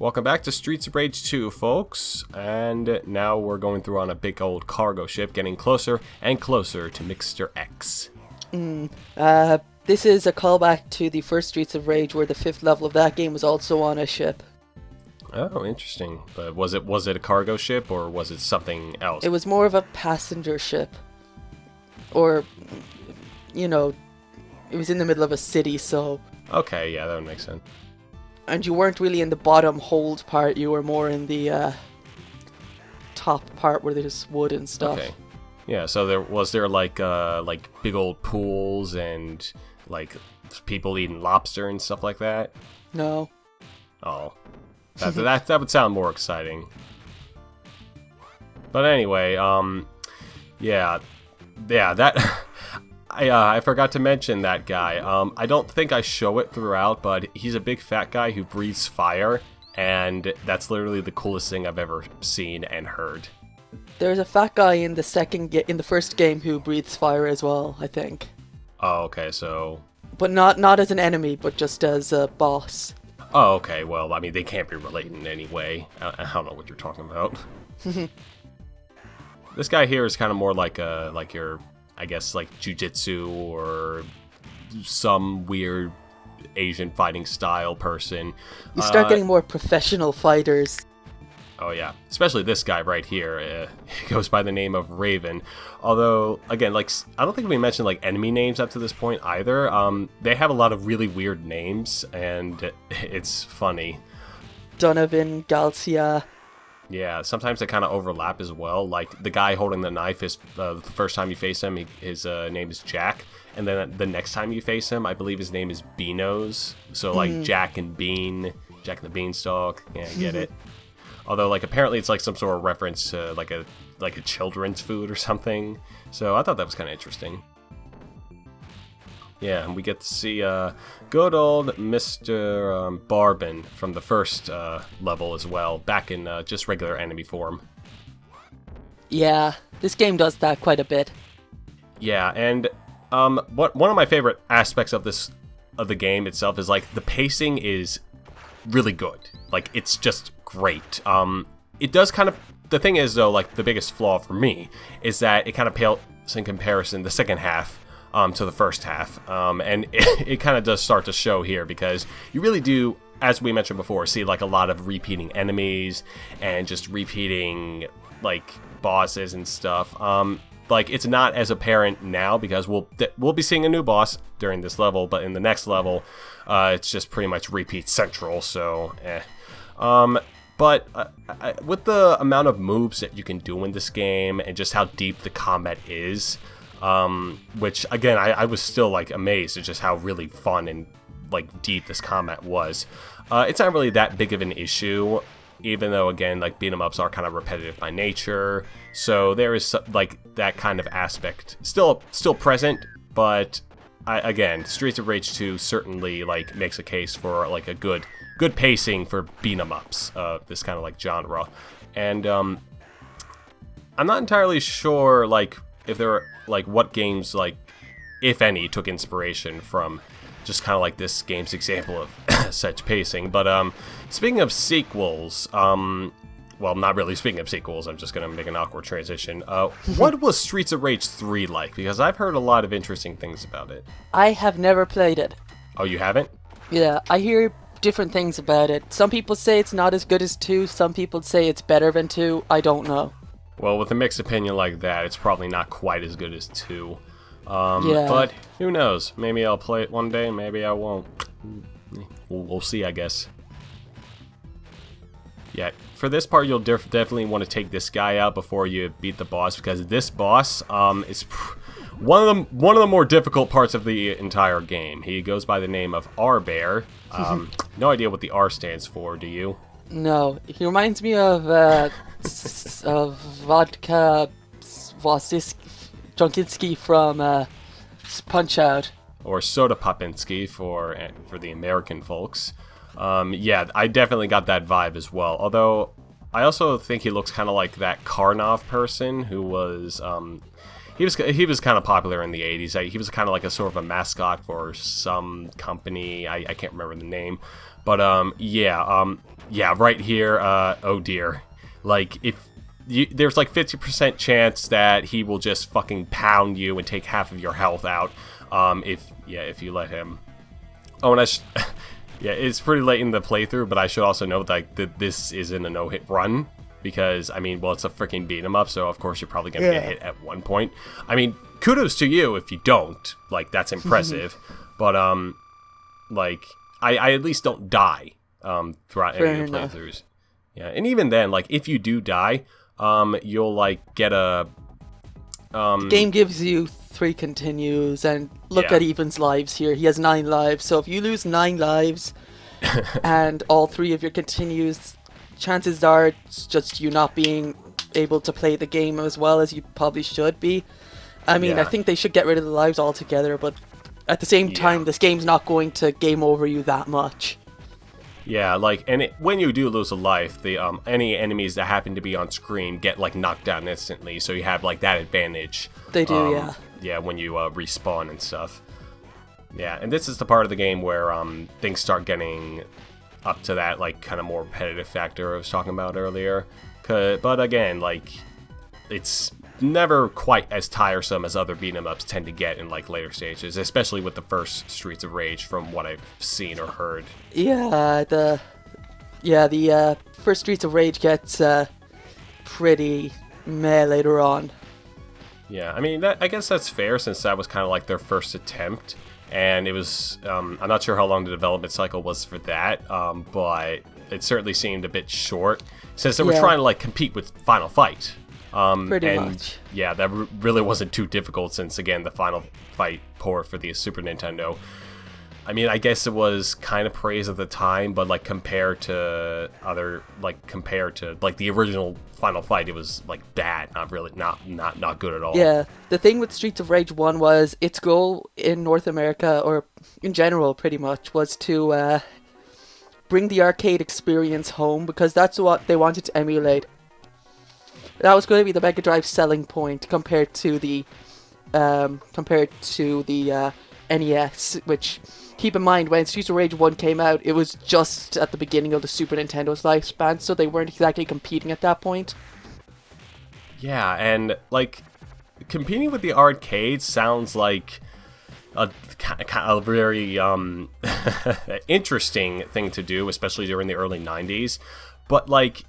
Welcome back to Streets of Rage 2, folks, and now we're going through on a big old cargo ship, getting closer and closer to Mr. X. This is a callback to the first Streets of Rage, where the 5th level of that game was also on a ship. Oh, interesting. But was it a cargo ship, or was it something else? It was more of a passenger ship. Or, you know, it was in the middle of a city, so... Okay, yeah, that would make sense. And you weren't really in the bottom hold part, you were more in the top part where there's wood and stuff. Okay. Yeah, so there was like big old pools and like people eating lobster and stuff like that? No. Oh. That would sound more exciting. But anyway, yeah, that I forgot to mention that guy. I don't think I show it throughout, but he's a big fat guy who breathes fire, and that's literally the coolest thing I've ever seen and heard. There's a fat guy in the first game who breathes fire as well, I think. Oh, okay, so... But not as an enemy, but just as a boss. Oh, okay, well, I mean, they can't be related in any way. I don't know what you're talking about. This guy here is kind of more like your... I guess like jujitsu or some weird Asian fighting style person. You start getting more professional fighters. Oh yeah, especially this guy right here. He goes by the name of Raven. Although, again, like I don't think we mentioned like enemy names up to this point either. They have a lot of really weird names, and it's funny. Donovan, Galcia. Yeah, sometimes they kind of overlap as well. Like, the guy holding the knife is, the first time you face him, his name is Jack. And then the next time you face him, I believe his name is Beanos. So, like, Jack and Bean, Jack and the Beanstalk. Yeah, I get it. Although, like, apparently it's, like, some sort of reference to, like a children's food or something. So, I thought that was kind of interesting. Yeah, and we get to see good old Mr. Barbin from the first level as well, back in just regular enemy form. Yeah, this game does that quite a bit. Yeah, and one of my favorite aspects of the game itself is like the pacing is really good. Like, it's just great. It does kind of... The thing is, though, like, the biggest flaw for me is that it kind of pales in comparison the second half to the first half, and it kind of does start to show here, because you really do, as we mentioned before, see like a lot of repeating enemies and just repeating like bosses and stuff. Like, it's not as apparent now because we'll be seeing a new boss during this level, but in the next level, it's just pretty much repeat central. So, But with the amount of moves that you can do in this game and just how deep the combat is. Which, again, I was still, like, amazed at just how really fun and, like, deep this combat was. It's not really that big of an issue, even though, again, like, beat-em-ups are kind of repetitive by nature. So there is, like, that kind of aspect still present, but, again, Streets of Rage 2 certainly, like, makes a case for, like, a good pacing for beat-em-ups, this kind of, like, genre. And, I'm not entirely sure, like... if there are, like, what games, like, if any, took inspiration from just kind of like this game's example of such pacing. But, speaking of sequels, well, not really speaking of sequels, I'm just going to make an awkward transition. What was Streets of Rage 3 like? Because I've heard a lot of interesting things about it. I have never played it. Oh, you haven't? Yeah, I hear different things about it. Some people say it's not as good as 2, some people say it's better than 2, I don't know. Well, with a mixed opinion like that, it's probably not quite as good as 2. Yeah. But who knows? Maybe I'll play it one day, maybe I won't. We'll see, I guess. Yeah, for this part, you'll definitely want to take this guy out before you beat the boss, because this boss is one of the more difficult parts of the entire game. He goes by the name of R-Bear. No idea what the R stands for, do you? No, he reminds me of Vodka Junkinski from Punch-Out! Or Soda Popinski for the American folks. Yeah, I definitely got that vibe as well. Although, I also think he looks kind of like that Karnov person who was... he was kind of popular in the 80s. He was kind of like a sort of a mascot for some company. I can't remember the name, but yeah, right here. Oh dear, like there's like 50% chance that he will just fucking pound you and take half of your health out. If you let him. Oh, and yeah, it's pretty late in the playthrough, but I should also note that this isn't a no-hit run. Because, I mean, well, it's a freaking beat 'em up, so of course you're probably going to get hit at one point. I mean, kudos to you if you don't. Like, that's impressive. But, like, I at least don't die throughout any of the playthroughs. Yeah, and even then, like, if you do die, you'll, like, get a... The game gives you 3 continues, and look at Even's lives here. He has 9 lives, so if you lose 9 lives, and all 3 of your continues... chances are it's just you not being able to play the game as well as you probably should be. I mean, I think they should get rid of the lives altogether, but at the same time, this game's not going to game over you that much. Yeah, like, and when you do lose a life, the any enemies that happen to be on screen get, like, knocked down instantly, so you have, like, that advantage. They do, yeah. Yeah, when you respawn and stuff. Yeah, and this is the part of the game where things start getting... up to that, like, kind of more repetitive factor I was talking about earlier. But again, like, it's never quite as tiresome as other beat-em-ups tend to get in, like, later stages, especially with the first Streets of Rage from what I've seen or heard. Yeah, the first Streets of Rage gets pretty meh later on. Yeah, I mean, I guess that's fair since that was kind of like their first attempt. And it was, I'm not sure how long the development cycle was for that, but it certainly seemed a bit short, since they were trying to, like, compete with Final Fight. Pretty much. Yeah, that really wasn't too difficult, since, again, the Final Fight port for the Super Nintendo. I mean, I guess it was kind of praised at the time, but, like, compared to the original Final Fight, it was, like, bad, not good at all. Yeah, the thing with Streets of Rage 1 was its goal in North America, or in general pretty much, was to bring the arcade experience home, because that's what they wanted to emulate. That was going to be the Mega Drive selling point compared to the NES, which... Keep in mind, when Streets of Rage 1 came out, it was just at the beginning of the Super Nintendo's lifespan, so they weren't exactly competing at that point. Yeah, and, like, competing with the arcade sounds like a very interesting thing to do, especially during the early 90s. But, like,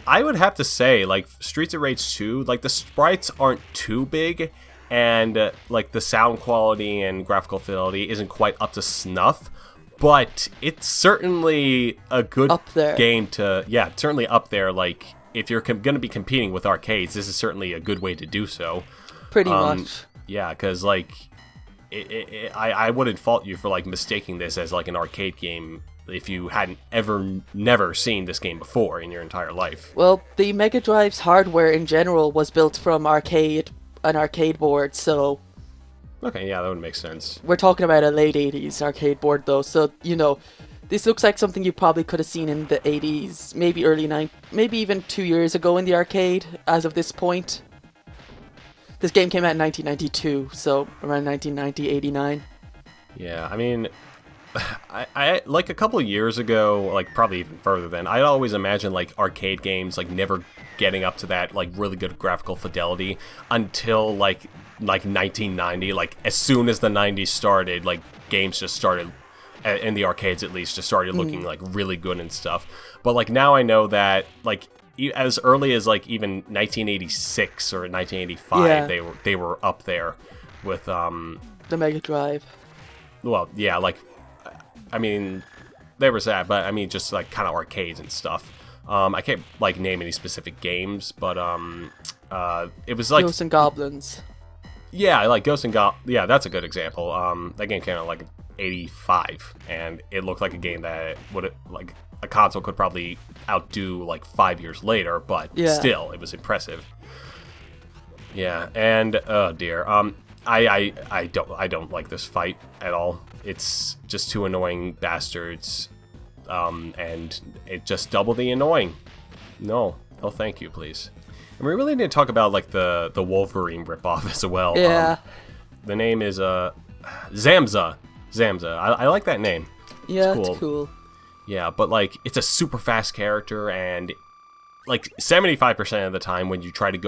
I would have to say, like, Streets of Rage 2, like, the sprites aren't too big, and, like, the sound quality and graphical fidelity isn't quite up to snuff, but it's certainly a good game to... Yeah, it's certainly up there. Like, if you're going to be competing with arcades, this is certainly a good way to do so. Pretty much. Yeah, because, like, I wouldn't fault you for, like, mistaking this as, like, an arcade game if you hadn't never seen this game before in your entire life. Well, the Mega Drive's hardware in general was built from an arcade board, so... Okay, yeah, that would make sense. We're talking about a late 80s arcade board, though, so, you know, this looks like something you probably could have seen in the 80s, maybe early 90s, maybe even 2 years ago in the arcade, as of this point. This game came out in 1992, so around 1990, 89. Yeah, I mean... I like a couple of years ago, like probably even further than, I'd always imagine like arcade games like never getting up to that like really good graphical fidelity until like 1990. Like as soon as the 90s started, like games just started, in the arcades at least, just started looking like really good and stuff. But like now I know that like as early as like even 1986 or 1985, they were up there with the Mega Drive. Well, yeah, like. I mean, there was that, but I mean, just like kind of arcades and stuff. I can't like name any specific games, but it was like Ghosts and Goblins. Yeah, like Ghosts and Goblins. Yeah, that's a good example. That game came out like 85, and it looked like a game that would like a console could probably outdo like 5 years later, but still, it was impressive. Yeah, and oh dear, I don't like this fight at all. It's just two annoying bastards, and it just double the annoying. No, thank you, please. And we really need to talk about like the Wolverine ripoff as well. Yeah. The name is Zamza. Zamza. I like that name. Yeah, it's cool. Yeah, but like it's a super fast character, and like 75% of the time when you try to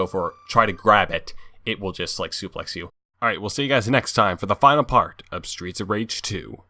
grab it, it will just like suplex you. All right, we'll see you guys next time for the final part of Streets of Rage 2.